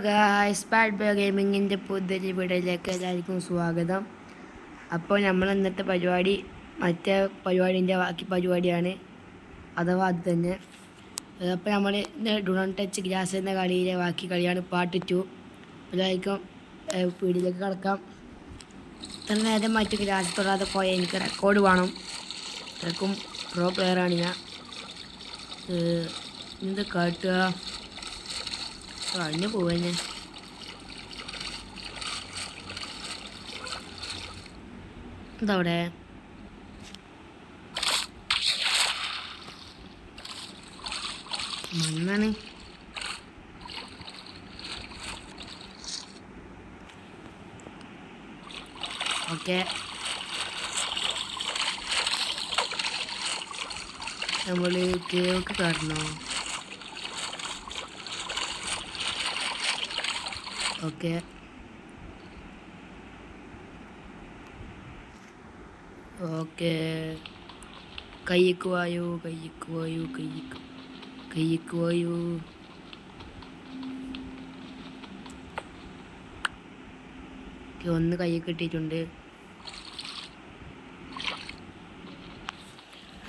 Guys bad boy ഗെയിമിങ്ങിൻ്റെ പുതിയൊരു വീഡിയോയിലേക്ക് എല്ലാവർക്കും സ്വാഗതം. അപ്പോൾ നമ്മൾ ഇന്നത്തെ പരിപാടി മറ്റേ പരിപാടിൻ്റെ ബാക്കി പരിപാടിയാണ്, അഥവാ അത് തന്നെ. അപ്പോൾ നമ്മൾ ഡു നോട്ട് ടച്ച് ഗ്രാസ് എന്ന കളിയിലെ ബാക്കി കളിയാണ് പാർട്ട് 2. എല്ലാവർക്കും വീഡിയോയിലേക്ക് കിടക്കാം. ഇത്ര നേരം മറ്റു ഗ്രാസ് തൊടാതെ പോയ എനിക്ക് റെക്കോർഡ് വേണം. അത്രക്കും പ്രോ പ്ലെയറാണ് ഞാൻ. എന്ത് കാട്ടുക, കഴിഞ്ഞു പോവന്നെ. എന്തവിടെ മണ്ണാണ്. ഓക്കെ, നമ്മൾ കേക്ക് കാട്ടണോ? Okay, okay. കയ്യിക്ക് വായു, കയ്യിക്ക് വായു, കയ്യിക്ക് വായു. ഒന്ന് കയ്യിൽ കിട്ടിയിട്ടുണ്ട്.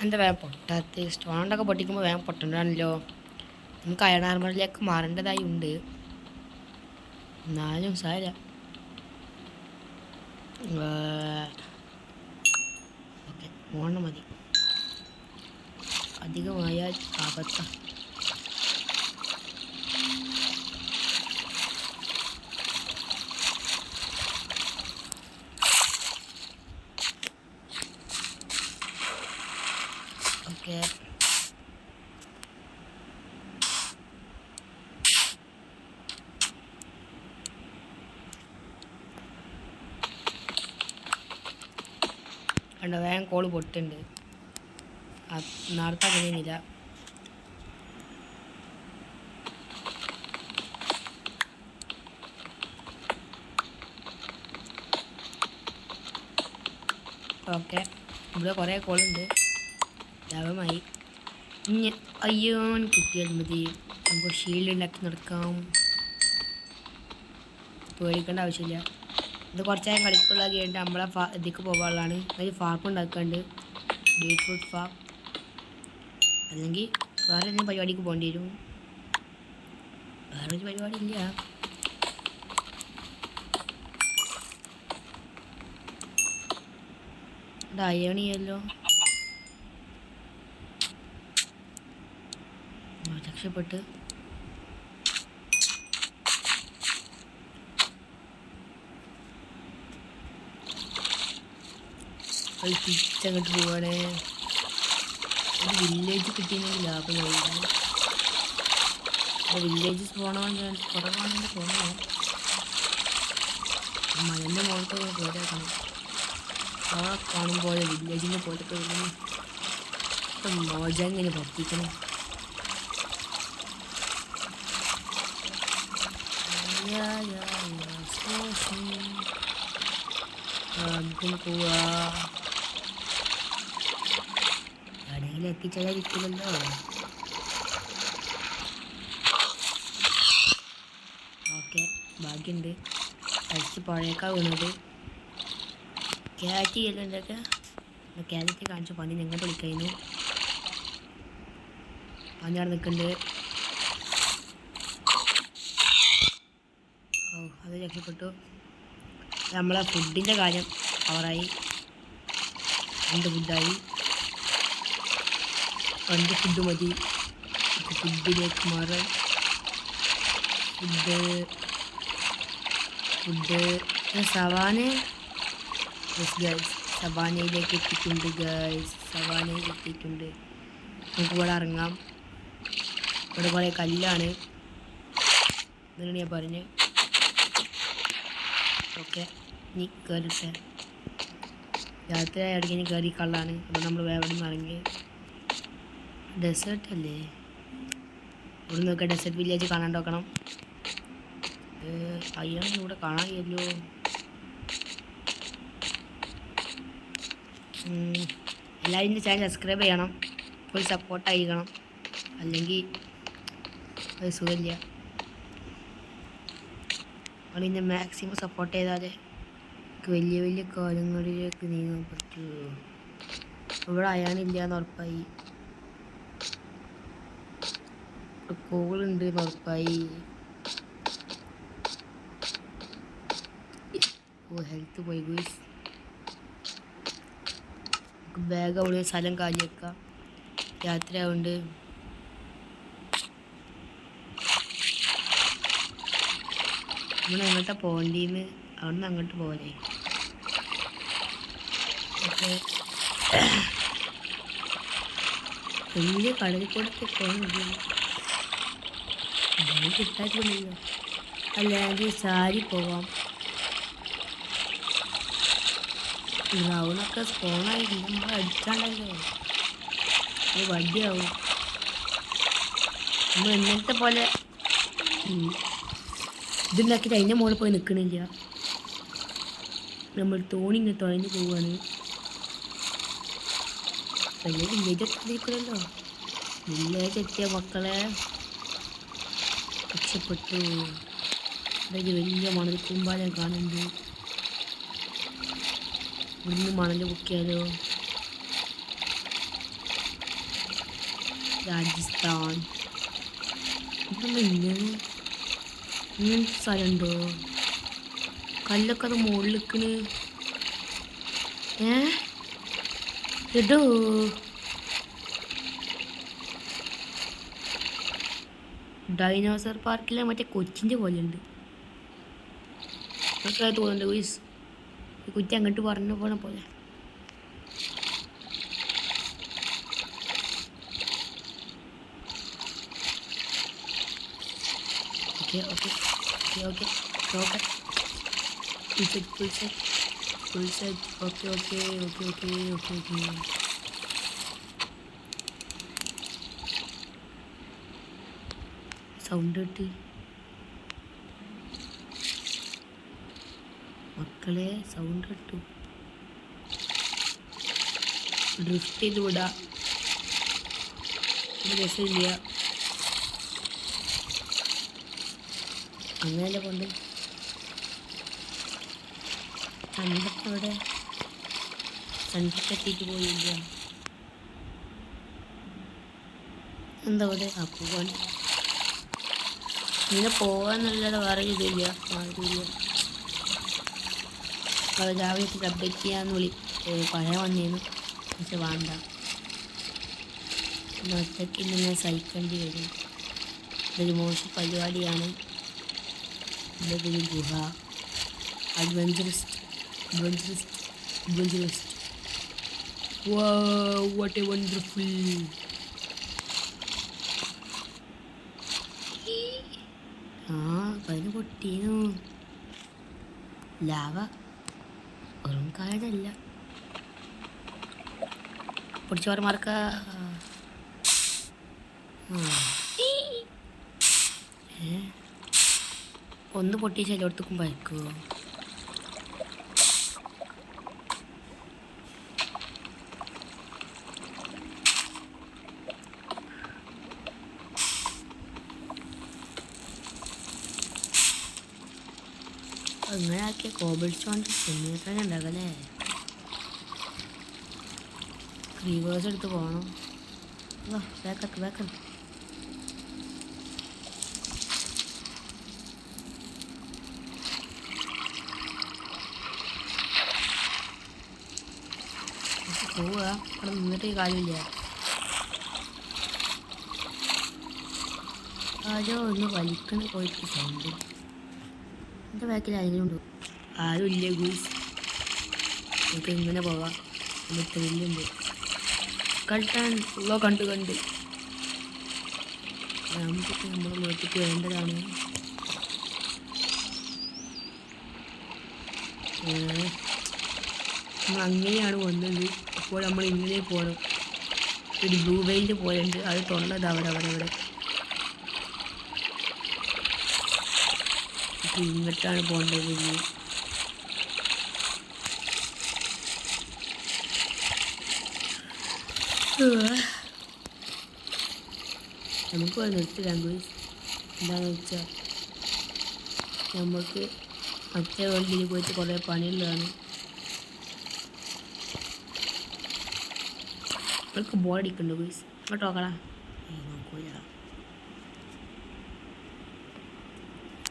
എന്താ വേഗം പൊട്ടാത്ത? സ്റ്റോണ്ടൊക്കെ പൊട്ടിക്കുമ്പോൾ വേഗം പൊട്ടണ്ടാണല്ലോ. നമുക്ക് അയൺ ആർമറിലേക്ക് മാറേണ്ടതായി ഉണ്ട്. എന്നാലും സാര ഓക്കെ, ഓണം മതി. അധികമായാൽ ആപത്ത. ഓക്കെ, കണ്ടോ വേഗം കോള് പൊട്ടുണ്ട്. നേരത്തെ അങ്ങനെയൊന്നുമില്ല. ഓക്കെ, ഇവിടെ കുറേ കോളുണ്ട്. ലാഭമായി. ഇനി അയ്യോ കിട്ടിയാൽ മതി. നമുക്ക് ഷീൽഡ് ഉണ്ടാക്കി നടക്കാം. പേടിക്കേണ്ട ആവശ്യമില്ല. ഇത് കുറച്ചായും കളിക്കുള്ള കഴിഞ്ഞിട്ട് നമ്മളെ ഇതിക്ക് പോകാനുള്ളതാണ്. അതിൽ ഫാർം ഉണ്ടാക്കാണ്ട്, ബീറ്റ്റൂട്ട് ഫാം. അല്ലെങ്കിൽ വേറെ എന്തെങ്കിലും പരിപാടിക്ക് പോകേണ്ടി വരും. വേറൊരു പരിപാടി ഇല്ല. അയണിയല്ലോ, രക്ഷപ്പെട്ട്. തിരിച്ചങ്ങോട്ട് പോവാണേ. ഒരു വില്ലേജ് കിട്ടിയെങ്കിൽ ലാഭമായിരുന്നു. വില്ലേജ് പോകണമെന്ന് ഞാൻ കുറവാണെന്ന് തോന്നുന്നു. മലൻ്റെ മുകളിൽ പോരാക്കണം. ആ കാണുമ്പോൾ വില്ലേജിൻ്റെ പോലത്തെ വരുന്നു. മോജ ഇങ്ങനെ പറ്റിക്കണം. പോവാ എവിടെയെങ്കിലും എത്തിച്ചാലിരിക്കില്ലല്ലോ. ഓക്കെ, ഭാഗ്യമുണ്ട്. അടിച്ച് പുഴയേക്കാ വീണത്. ക്യാറ്റ് ചെയ്യല്ലോ എന്തൊക്കെ. ക്യാരറ്റ് കാണിച്ചു പന്നി ഞങ്ങൾ വിളിക്കുന്നു. പന്നി അവിടെ നിൽക്കുന്നുണ്ട്. ഓ, അത് രക്ഷപ്പെട്ടു. നമ്മളെ ഫുഡിൻ്റെ കാര്യം അവറായി. 2 ഫുഡായി. 2 ഫുഡ് മതി. ഫുഡിലേക്ക് മാറാൻ. Food savanna. സവാനയിലേക്ക് എത്തിയിട്ടുണ്ട് ഗൈസ്. സവാനയിൽ എത്തിയിട്ടുണ്ട്. നമുക്ക് ഇവിടെ ഇറങ്ങാം. ഇവിടെ കുറേ കല്ലാണ് എന്നാണ് ഞാൻ പറഞ്ഞത്. ഓക്കെ, ഇനി കയറിട്ടെ. രാത്രി ഇടയ്ക്ക് ഇനി കയറി കള്ളാണ്. അപ്പോൾ നമ്മൾ വേറെ നിന്ന് ഇറങ്ങി. ഡെസേർട്ട് അല്ലേ? ഇവിടെ നോക്കുക, ഡെസേർട്ട് വില്ലേജ് കാണാൻ നോക്കണം. അയ്യാണ് ഇവിടെ കാണാമല്ലോ. എല്ലാവരും എൻ്റെ ചാനൽ സബ്സ്ക്രൈബ് ചെയ്യണം. ഫുൾ സപ്പോർട്ടായിരിക്കണം. അല്ലെങ്കിൽ അത് സുഖമില്ല. അതിനെ മാക്സിമം സപ്പോർട്ട് ചെയ്താലേ വലിയ വലിയ കാര്യങ്ങളിലേക്ക് നീങ്ങാൻ പറ്റുമോ. ഇവിടെ അയാളില്ല എന്ന് ഉറപ്പായി, കോളുണ്ട് എന്ന് ഉറപ്പായി. ഓ ഹെൽത്ത് പോയി ഗുയ്സ്. ബാഗ് അവിടെ സ്ഥലം കാലി വെക്കാം, യാത്രയാവുണ്ട്. നമ്മൾ എങ്ങോട്ടാ പോകേണ്ടിന്ന്, അവിടെ നിന്ന് അങ്ങോട്ട് പോലെ. ഓക്കെ, വലിയ കടലിൽ കൂടെ പോകുന്നത് കിട്ടാറ്റില്ലല്ലോ. അല്ലെങ്കിൽ സാരി പോവാം. ഗ്രൗണ്ടൊക്കെ സ്പോണായിട്ട് നമ്മൾ അടിച്ചാണ്ടല്ലോ, അത് വടിയാവും. നമ്മൾ ഇന്നത്തെ പോലെ ഇതുണ്ടാക്കിയിട്ട് അതിൻ്റെ മുകളിൽ പോയി നിൽക്കണില്ല. നമ്മൾ തോണി ഇങ്ങനെ തുഴഞ്ഞു പോവുകയാണ്. വലിയ വില്ലേജ് എത്തിയിരിക്കണല്ലോ. വില്ലേജ് എത്തിയ മക്കളെ രക്ഷപ്പെട്ടു. അതായത് വലിയ മണൽ കൂമ്പാലം കാണുന്നുണ്ട്. ഇവിടുന്ന് മണൽ പൊക്കിയാലോ. രാജസ്ഥാൻ ഇങ്ങനത്തെ സ്ഥലമുണ്ടോ? കല്ലൊക്കെ അത് മുകളിൽ നിൽക്കണ്. കേട്ടോ, ഡൈനോസർ പാർക്കിലെ മറ്റേ കൊച്ചിൻ്റെ പോലെ ഉണ്ട്. അതൊക്കെ തോന്നുന്നുണ്ട് ഗുയ്സ്, ഈ കൊച്ചി അങ്ങോട്ട് പറഞ്ഞു പോണ പോലെ. Okay okay okay okay full set. Okay okay okay okay okay okay. Sound കിട്ടി മക്കളെ, സൗണ്ട് കിട്ടും. ഡ്രിഫ്റ്റ് ചെയ്ത് വിടാം, രസമില്ല. അങ്ങനെയല്ല കൊണ്ട് ചണ്ടൊക്കെ ചണ്ടൊക്കെ എത്തിയിട്ട് പോയില്ല. എന്താ ഇവിടെ പോവാൻ ഇങ്ങനെ പോകാന്നല്ലാതെ വേറെ ഇതില്ല. അത് രാവിലെ അപ്ഡേറ്റ് ചെയ്യാന്ന് പറയാൻ വന്നേന്നു, പക്ഷെ വേണ്ട, ഒറ്റയ്ക്ക് ഇങ്ങനെ സഹിക്കേണ്ടി വരും. ഇതൊരു മോശം പരിപാടിയാണ്. ഇതൊരു ഗുഹ. Adventurist. Wow, what a wonderful. പതിന് പൊട്ടീനു. ലാവ വെറും കായല്ല, പൊടിച്ചോറ് മറക്ക. ഒന്ന് പൊട്ടിച്ച് എല്ലായിടത്തേക്കും ഭയക്കുമോ? അങ്ങനെ ആക്കിയ കോബിൾ സ്റ്റോൺ ചെമ്മീൻ ഉണ്ടാകല്ലേ. റിവേഴ്സ് എടുത്ത് പോകണം. ബാക്ക് പോവുക. അവിടെ നിന്നിട്ട് കാര്യമില്ല. ആരോ ഒന്ന് വലിക്കണ പോയിട്ട് സൗണ്ട്. എൻ്റെ ബാക്കിൽ അതിനുണ്ട്, ആരും ഇല്ല ഗൂസ്. നമുക്ക് ഇങ്ങനെ പോവാം. എന്നിട്ട് വലിയുണ്ട് കളിക്കാൻ ഉള്ള കണ്ട് നമുക്കൊക്കെ നമ്മുടെ വീട്ടിലേക്ക് വേണ്ടതാണ്. നമ്മൾ അങ്ങനെയാണ് വന്നത്. അപ്പോൾ നമ്മൾ ഇങ്ങനെ പോകണം. ഒരു ബ്ലൂ വെയിലിൻ്റെ പോയുണ്ട്, അത് തൊള്ളത് അവിടെ ഇങ്ങോട്ടാണ് പോകേണ്ടത്. നമുക്ക് നിർത്തി ലാംഗ്വേജ് എന്താണെന്ന് വെച്ചാൽ നമുക്ക് മറ്റേ വണ്ടിയിൽ പോയിട്ട് കുറേ പണിയുള്ളതാണ്. അവർക്ക് ബോറടിക്കുന്നുണ്ട് ഗൈസ്. ഇങ്ങോട്ട് നോക്കടാ. നോക്കൂല.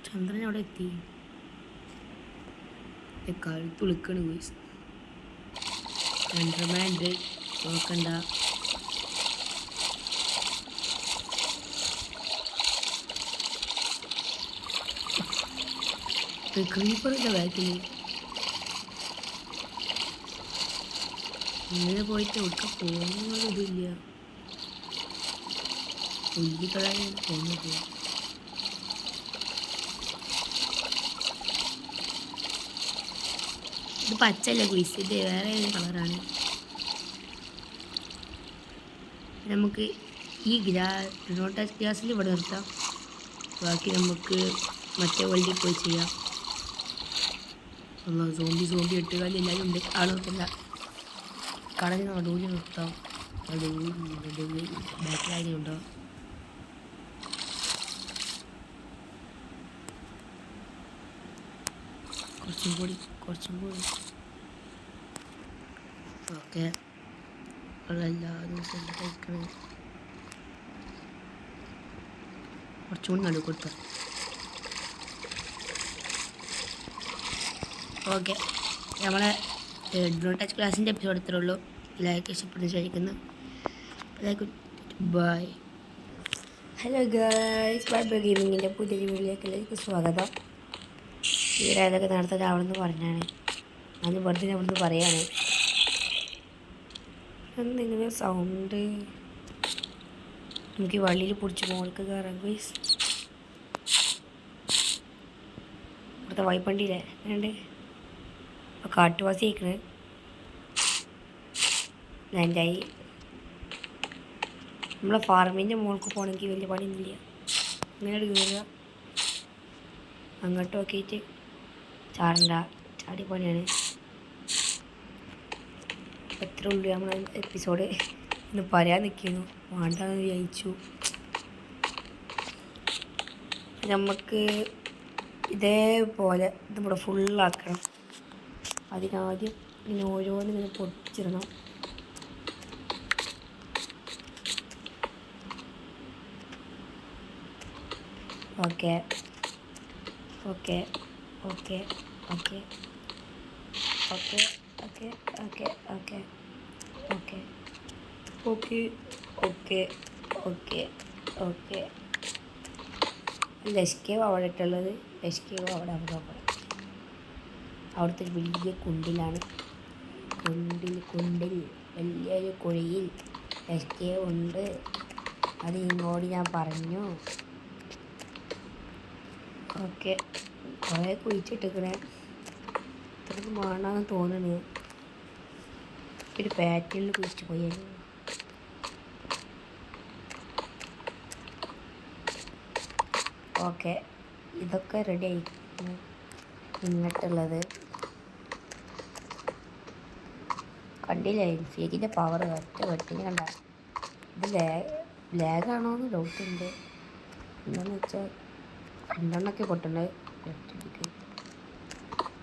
ചന്ദ്രൻ അവിടെ എത്തി. കഴുത്ത് വിളിക്കണ് ഗൈസ്. ചന്ദ്രമാനുണ്ട്, നോക്കണ്ട. ക്രീപ്പറിൻ്റെ ബാക്കിൽ ഇങ്ങനെ പോയിട്ട് ഒട്ടും പോകുന്നതില്ല. ഉള്ളിക്കളാണ് പോകുന്നത്. ഇത് പച്ചല്ല കുയിസ്, ഇത് വേറെ കളറാണ്. നമുക്ക് ഈ നോട്ടസ് ഗ്യാസിൽ ഇവിടെ നിർത്താം. ബാക്കി നമുക്ക് മറ്റേ വണ്ടി പോയി ചെയ്യാം. സോംബി എട്ടുകാലി എല്ലാവരും ഉണ്ട്. ആളൊക്കെല്ല കടലിന് നടുവിൽ നിർത്താം. ബാക്കിലായതുണ്ടോ? കുറച്ചും കൂടി ഓക്കെ. എല്ലാ ദിവസവും കഴിക്കണം. കുറച്ചും കൂടി നടുവ് കൊടുത്തു. ഓക്കെ, നമ്മളെ ഡ്രോ ടച്ച് ക്ലാസ്സിൻ്റെ എപ്പിസോഡ് ഇത്രേ ഉള്ളൂ. ലൈക്ക് ഇഷ്ടപ്പെടുന്ന വിചാരിക്കുന്നു. ബൈ. ഹലോ ഗൈസ്, ബൈ ഗെയിമിങ്ങിൻ്റെ പുതിയ വീഡിയോയിലേക്ക് എല്ലാവർക്കും സ്വാഗതം. ഈ ഡയലോഗ് നേരത്തെ രാവണമെന്ന് പറഞ്ഞാണ്. ഞാൻ വെറുതെ അവിടുന്ന് പറയാണ്. എന്തെങ്കിലും സൗണ്ട് എനിക്ക് വള്ളിയിൽ പിടിച്ച് മോൾക്ക് കയറാം ഗൈസ്. ഇവിടുത്തെ വൈപ്പണ്ടിയില്ലേ ഉണ്ട്. അപ്പോൾ കാട്ടുവാസി ആയിക്കണ്. ലാൻഡായി. നമ്മളെ ഫാർമിൻ്റെ മുകൾക്ക് പോകണമെങ്കിൽ വലിയ പണിയൊന്നുമില്ല. ഇങ്ങനെ കയറുക, അങ്ങോട്ട് നോക്കിയിട്ട് ചാടണ്ട. ചാടി പണിയാണ്. എത്ര ഉള്ളു നമ്മളെ എപ്പിസോഡ് എന്ന് പറയാൻ നിൽക്കുന്നു. വേണ്ടെന്ന് വിചാരിച്ചു. നമുക്ക് ഇതേപോലെ ഇതിവിടെ ഫുള്ളാക്കണം. അതിനാദ്യം ഇങ്ങനെ ഓരോന്നിങ്ങനെ പൊട്ടിച്ചിടണം. Okay okay okay okay okay okay okay okay okay okay okay okay okay. ലഷ്കേവ് അവിടെ ഇട്ടുള്ളത്. ലഷ്കേവ് അവിടെ അവിടുത്തെ വലിയ കുണ്ടിലാണ്. കുണ്ടിൽ വലിയൊരു കുഴിയിൽ ലഷ്കേവ് ഉണ്ട്. അത് ഇങ്ങോട്ട് ഞാൻ പറഞ്ഞു. ഓക്കെ, കുറേ കുഴിച്ചിട്ടിക്കണേ. ഇത്രയ്ക്ക് വേണമെന്ന് തോന്നണു. ഒരു പാറ്റേണിൽ കുഴിച്ച് പോയാൽ. ഓക്കെ, ഇതൊക്കെ റെഡി ആയി. ഇങ്ങോട്ടുള്ളത് കണ്ടില്ലേ? ഇൻഫിനിറ്റിൻ്റെ പവർ ഒറ്റ വെട്ടിന് കണ്ട. ഇത് ലാഗാണോ എന്ന് ഡൗട്ടുണ്ട്. എന്താണെന്ന് വെച്ചാൽ രണ്ടെണ്ണമൊക്കെ പൊട്ടുന്നത്.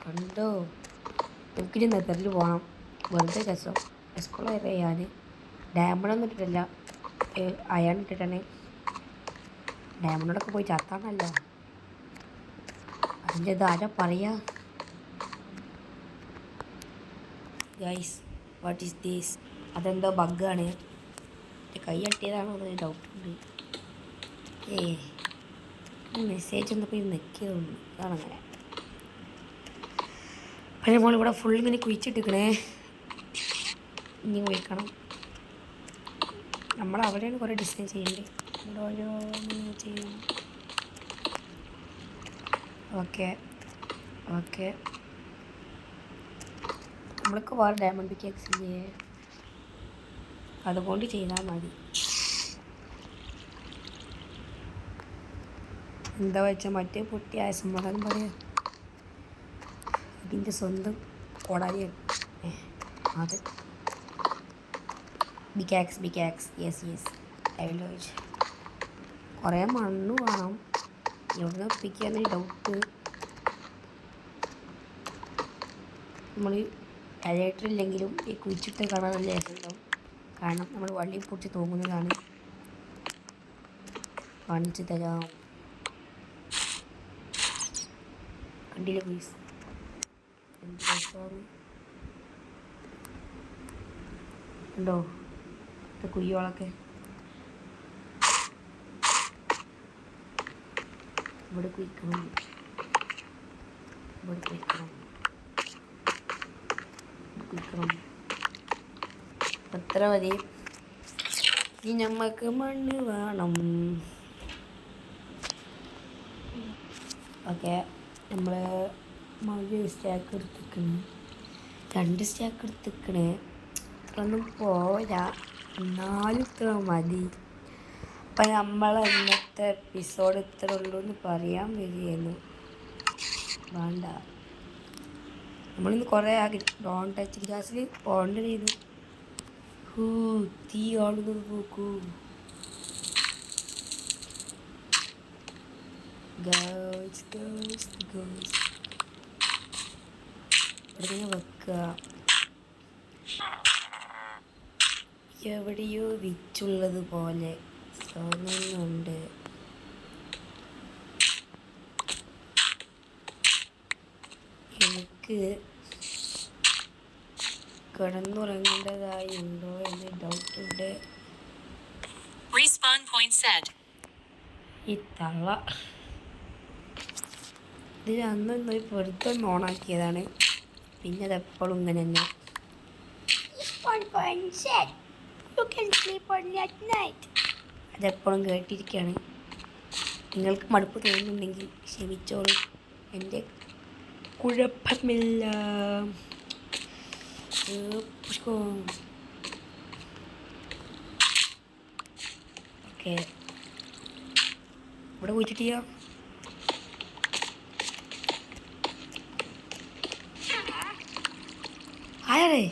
കണ്ടോ? നമുക്കിനി നെതറിൽ പോകണം. വെറുതെ രസം. എക്സ്പ്ലോർ ചെയ്യാൻ. ഡയമണ്ടൊന്നും ഇട്ടിട്ടില്ല, അയൺ ഇട്ടിട്ടാണ്. ഡയമണ്ടോടൊക്കെ പോയി ചത്താന്നല്ല. അതിൻ്റെ ഇത് ആരാ പറയാ? Guys, what is these? അതെന്തോ ബഗ്ഗാണ്. കൈ തട്ടിയതാണോ എന്നൊരു ഡൗട്ടുണ്ട്. മെസ്സേജ് ഒന്നപ്പോൾ ഇത് നെക്കിയതുണ്ട്. അതാണങ്ങനെ. അപ്പം നമ്മളിവിടെ ഫുൾ ഇങ്ങനെ കുഴിച്ചിട്ടിക്കണേ. ഇനി കുഴിക്കണം. നമ്മളവിടെയാണ് കുറേ ഡിസൈൻ ചെയ്യേണ്ടത്. ഇവിടെ ഓരോന്നും ചെയ്യണം. Okay okay. നമ്മൾക്ക് വേറെ ഡയമണ്ട് കേക്ക്സ് ഇല്ലേ? അതുകൊണ്ട് ചെയ്താൽ മതി. എന്താ വെച്ചാൽ മറ്റേ പൊട്ടിയായ സമാധാനം പറയാം. ഇതിൻ്റെ സ്വന്തം കോടാലിയാണ് അത്. Pickaxe yes I will do it. കുറേ മണ്ണ് വേണം. എവിടെ നിന്ന് ഒപ്പിക്കാന്നൊരു ഡൗട്ട്. നമ്മൾ ഹൈലൈറ്ററില്ലെങ്കിലും ഈ കുഴിച്ചിട്ട് കാണാൻ നല്ല രസമുണ്ടാവും. കാരണം നമ്മൾ വള്ളി പൊട്ടി തൂങ്ങുന്നതാണ്. കാണിച്ചു തരാം. കണ്ടില്ല പ്ലീസ്, എന്ത് രസമാണ് ഉണ്ടോ കുയ്യോളൊക്കെ. ഇവിടെ കുഴിക്കണം, ഇവിടെ കുഴിക്കണം, കുഴിക്കണം. അത്ര മതി. ഇനി നമ്മൾക്ക് മണ്ണ് വേണം. ഓക്കെ, നമ്മൾ ഒരു സ്റ്റാക്ക് എടുത്തിക്കണ്, 2 സ്റ്റാക്ക് എടുത്തിക്കണ്. ഇത്രയൊന്നും പോരാ, എന്നാലും ഇത്ര മതി. അപ്പം നമ്മൾ ഇന്നത്തെ എപ്പിസോഡ് ഇത്ര ഉള്ളൂ എന്ന് പറയാൻ വരികയായിരുന്നു. വേണ്ട, നമ്മളിന്ന് കുറേ ആക്കി ഡോൺ ടച്ച് ഗ്യാസിൽ ഓർഡർ ചെയ്തു. തീ ആളുന്നത് നോക്കൂ ഗേൾസ്. ഇവിടെ വെക്കുക. എവിടെയോ വിച്ചുള്ളത് പോലെ തോന്നുന്നുണ്ട്. എനിക്ക് കിടന്നുറങ്ങേണ്ടതായി ഉണ്ടോ എന്ന് ഡൗട്ടുണ്ട്. ഈ തള്ള ഇതിൽ അന്നൊന്ന് വെറുതെ ഓണാക്കിയതാണ്. പിന്നെ അതെപ്പോഴും ഇങ്ങനെ തന്നെ. അതെപ്പോഴും കേട്ടിരിക്കുകയാണ്. നിങ്ങൾക്ക് മടുപ്പ് തോന്നുന്നുണ്ടെങ്കിൽ ക്ഷമിച്ചോളൂ, എൻ്റെ കുഴപ്പമില്ല. ഓക്കെ, ഇവിടെ കുഴിച്ചിട്ടില്ല. ആരേ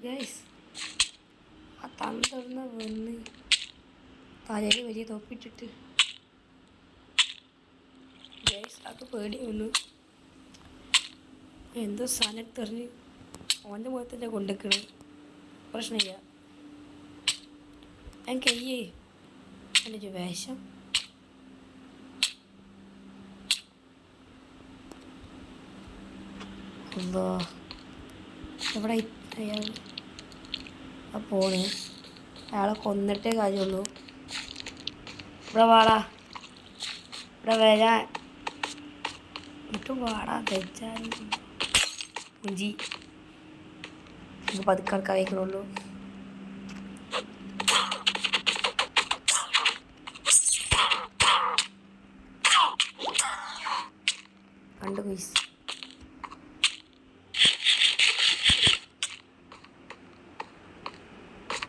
ഗൈസ്, ആ തന്ത്രന്ന് വന്ന് തലയിൽ വലിയ തൊപ്പിട്ടിട്ട് ഗൈസ് അത് പേടി വന്നു. എന്തോ സാധനത്തെറിഞ്ഞ് ഓൻ്റെ മുഖത്തന്നെ കൊണ്ടുവയ്ക്കണേ. പ്രശ്നമില്ല, ഞാൻ കയ്യേ എൻ്റെ ഒരു വേഷം. എന്തോ എവിടെ അയാൾ ആ പോണ്. അയാളെ കൊന്നിട്ടേ കാര്യമുള്ളൂ. ഇവിടെ വാടാ, ഇവിടെ വരാൻ എന്നിട്ട് വാടാ. വെച്ചാൽ മുഞ്ചി നമുക്ക് പതുക്കെ ആൾക്കാർ കഴിക്കണുള്ളൂ. കണ്ടു പൈസ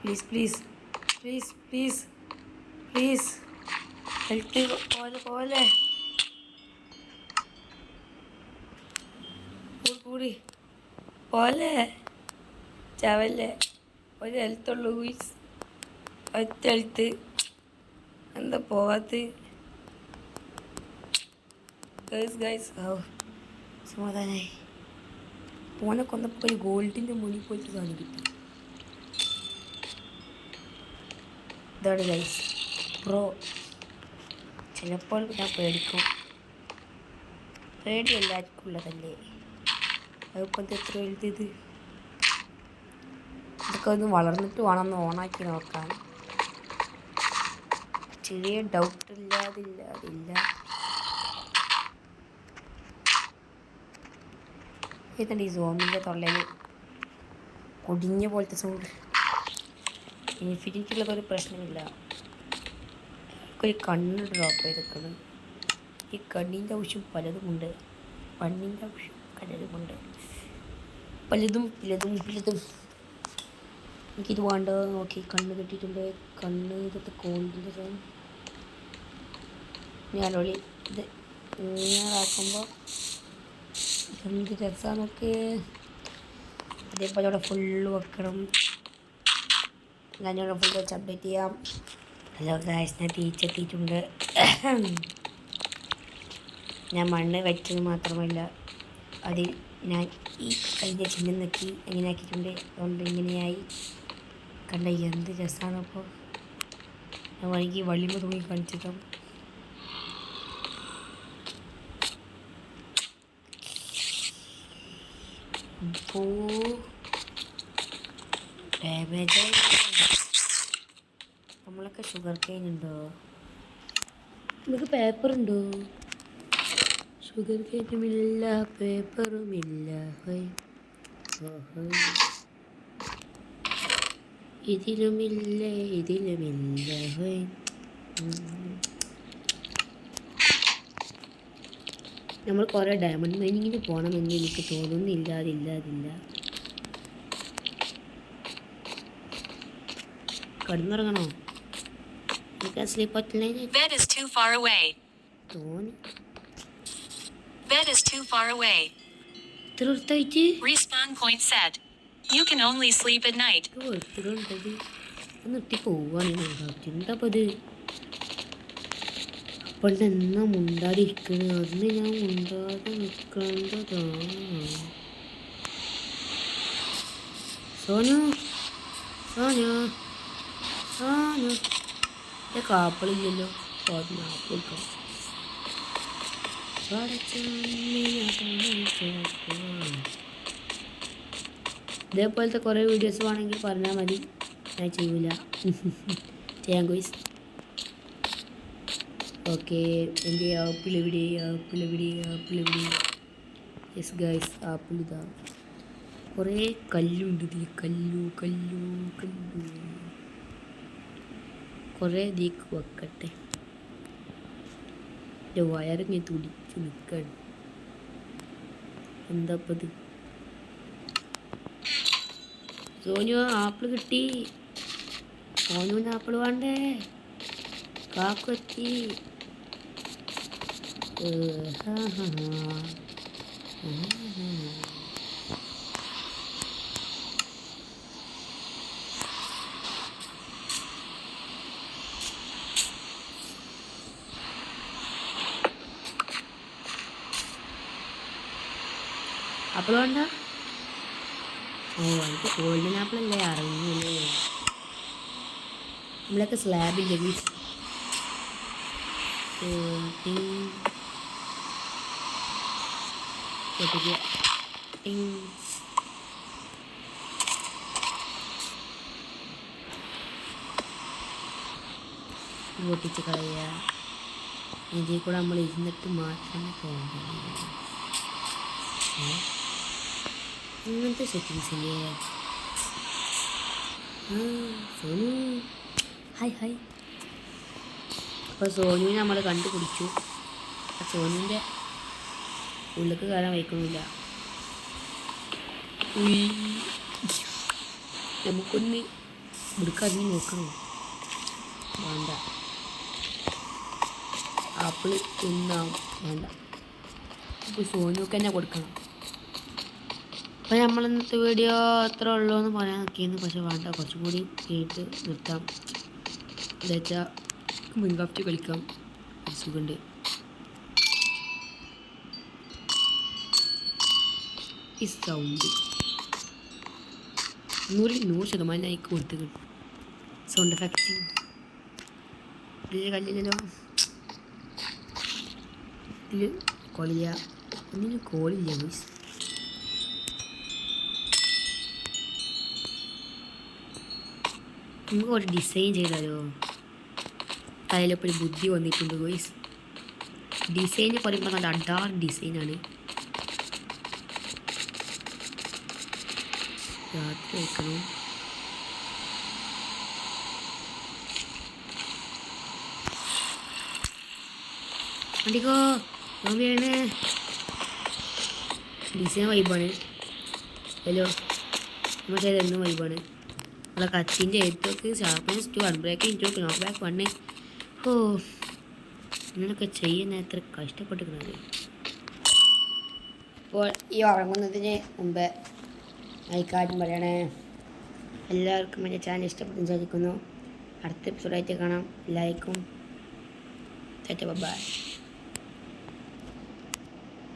please please please please please health പോലെ പോലെ കൂടി പോലെ ചവല്ലേ. ഒരു ഹെൽത്തുള്ളൂ ഗുയ്സ്, ഒറ്റ ഹെൽത്ത്. എന്താ പോവാത്ത ഗൈസ്? ഓ സമാധാനായി. ഓനെ കൊന്നപ്പോൾ ഒരു ഗോൾഡിൻ്റെ മുനി പോലത്തെ സാധനം കിട്ടി. ഇതാണ് ഗൈസ് ബ്രോ. ചിലപ്പോൾ ഞാൻ പേടിക്കും. പേടി എല്ലാവർക്കും ഉള്ളതല്ലേ. അതിപ്പോൾ എത്ര വലുത്. ഇതൊക്കെ ഒന്ന് വളർന്നിട്ട് വേണം ഒന്ന് ഓണാക്കി നോക്കാൻ. ചെറിയ ഡൗട്ട് അതില്ല. ഇതുണ്ട് ഈ സോമിൻ്റെ തൊള്ളയിൽ കൊടിഞ്ഞ പോലത്തെ സൗണ്ട്. ഇൻഫിനിറ്റിയുള്ളതൊരു പ്രശ്നമില്ല. ഒരു കണ്ണ് ഡ്രോപ്പ് ചെയ്തിരിക്കണം. ഈ കണ്ണിൻ്റെ ആവശ്യം പലതുമുണ്ട്, പണ്ണിൻ്റെ ആവശ്യം പലതുമുണ്ട്. പലതും എനിക്കിത് വേണ്ട. ഓക്കെ, കണ്ണ് കെട്ടിയിട്ടുണ്ട്. കണ്ണ് ഇതൊക്കെ കോൾഡിൻ്റെ സാധനം. ഞാനൊളി ഇത് ഇങ്ങനാക്കുമ്പോൾ എന്ത് രസമാണൊക്കെ. അതേപോലെ അവിടെ ഫുള്ള് വെക്കണം. ഞാനിവിടെ ഫുൾ വെച്ച് അപ്ഡേറ്റ് ചെയ്യാം. ഹലോ ഗായ്സ്, ഞാൻ തിരിച്ചെത്തിയിട്ടുണ്ട്. ഞാൻ മണ്ണ് വെച്ചത് മാത്രമല്ല, അതിൽ ഞാൻ ഈ കയ്യിലെ ചിഹ്നം നോക്കി എങ്ങനെ ആക്കിയിട്ടുണ്ട്. അതുകൊണ്ട് ഇങ്ങനെയായി. കണ്ട എന്ത് രസമാണ്. അപ്പോൾ ഞാൻ വൈകി വള്ളിമ തൂങ്ങി കാണിച്ചിട്ടും ഡാമേജ്. നമ്മളൊക്കെ ഷുഗർ കെയിൻ ഉണ്ടോ? നമുക്ക് പേപ്പറുണ്ടോ? ഷുഗർ കെയിനുമില്ല, പേപ്പറുമില്ല. ഇതിലുമില്ല, ഇതിലുമില്ല. നമ്മൾ കുറേ ഡയമണ്ട് മൈനിങ്ങിന് പോകണമെന്ന് എനിക്ക് തോന്നുന്നില്ല. അതില്ല. കിടന്നുറങ്ങണോ? സ്ലീപ്പ് പറ്റില്ല. തോന്നി Bed is too far away. Respawn point set. You can only sleep at night. നിർത്തി പോവാണ്. ചിന്തപ്പത് അപ്പോൾ എന്നാ മുണ്ടാതിരിക്കണ? അന്ന് ഞാൻ മുണ്ടാതെ നിൽക്കേണ്ടതാ. സോനു കാപ്പിളില്ലല്ലോ. ആപ്പിളിക്കാം. ഇതേപോലത്തെ കുറേ വീഡിയോസ് വേണമെങ്കിൽ പറഞ്ഞാൽ മതി, ഞാൻ ചെയ്യില്ല. ചെയ്യാൻ ഗോയ്സ്. ഓക്കെ, എൻ്റെ ആപ്പിളിവിടെ. യെസ് ഗൈസ്, ആപ്പിൾ ഇതാ. കുറേ കല്ലുണ്ട് ഇതിൽ. കല്ലു കുറേ ഇതിക്ക് വെക്കട്ടെ. എൻ്റെ വയറിങ്ങനെ തുടിച്ച് നിൽക്കുകയാണ്. എന്താപ്പത്? സോനു ആപ്പിൾ കിട്ടി. സോനുവിന് ആപ്പിൾ വേണ്ടേ? കാക്കൊത്തി. ആപ്പിൾ വേണ്ട? ഓ, എനിക്ക് ഗോൾഡൻ ആപ്പിളല്ലേ അറിഞ്ഞില്ലേ. നമ്മളൊക്കെ സ്ലാബില്ലേ ഗീസ്. പൊട്ടിച്ച് കളയുക. ഇതിൽ കൂടെ നമ്മൾ ഇരുന്നിട്ട് മാത്രമേ പോകണ്ടു. ഇങ്ങനത്തെ സെറ്റിങ്സ് ഇല്ലേ? സോനു ഹായ്. അപ്പോൾ സോനുവിനെ നമ്മൾ കണ്ടുപിടിച്ചു. സോനുവിൻ്റെ ഉള്ളിലേക്ക് കയറാൻ വയ്ക്കണില്ല. നമുക്കൊന്ന് ഇവിടേക്കറിഞ്ഞ് നോക്കണോ? വേണ്ട. ആപ്പിൾ തിന്നാം. വേണ്ട. അപ്പോൾ സോനുക്ക് തന്നെ കൊടുക്കണം. അപ്പോൾ നമ്മൾ ഇന്നത്തെ വീഡിയോ അത്ര ഉള്ളൂ എന്ന് പറയാൻ നോക്കിയിരുന്നു. പക്ഷെ വേണ്ട, കുറച്ചും കൂടി കേട്ട് നിർത്താം. എന്താ വെച്ചാൽ മിൻക്രാഫ്റ്റ് കളിക്കാം. സുഖമുണ്ട്. ഈ സൗണ്ട് 100% ആയി കൊടുത്ത് കിട്ടും. സൗണ്ട് എഫക്റ്റ് ഇതിൽ കല്ലില്ലല്ലോ. ഇതിൽ കോളില്ല. ഒന്നിനും കോളില്ല മീൻസ്. നമുക്ക് ഒരു ഡിസൈൻ ചെയ്താലോ? അതിലിപ്പോൾ ഒരു ബുദ്ധി വന്നിട്ടുണ്ട് ഗോയ്സ്. ഡിസൈൻ പറയുമ്പോൾ നല്ല അഡാർ ഡിസൈനാണ്. രാത്രി വയ്ക്കണം. അടിക്കോ നോമ്പിയാണ്. ഡിസൈൻ വൈബാണ്. ഹലോ, നമ്മൾ ചെയ്തെന്നും വൈബാണ്. നമ്മളെ കത്തിൻ്റെ എഴുത്തൊക്കെ ഷാർപ്പ്നെസ് 2, അൺബ്രേക്കിംഗ് 2, നോക്ക് ബാക്ക് 1. ഓ, ഇങ്ങനെയൊക്കെ ചെയ്യുന്ന എത്ര കഷ്ടപ്പെട്ടിരിക്കുന്നത്. അപ്പോൾ ഈ ഉറങ്ങുന്നതിന് മുമ്പ് കാര്യം പറയണേ. എല്ലാവർക്കും എൻ്റെ ചാനൽ ഇഷ്ടപ്പെട്ടു വിചാരിക്കുന്നു. അടുത്ത എപ്പിസോഡായിട്ട് കാണാം. ലൈക്കും ബൈ.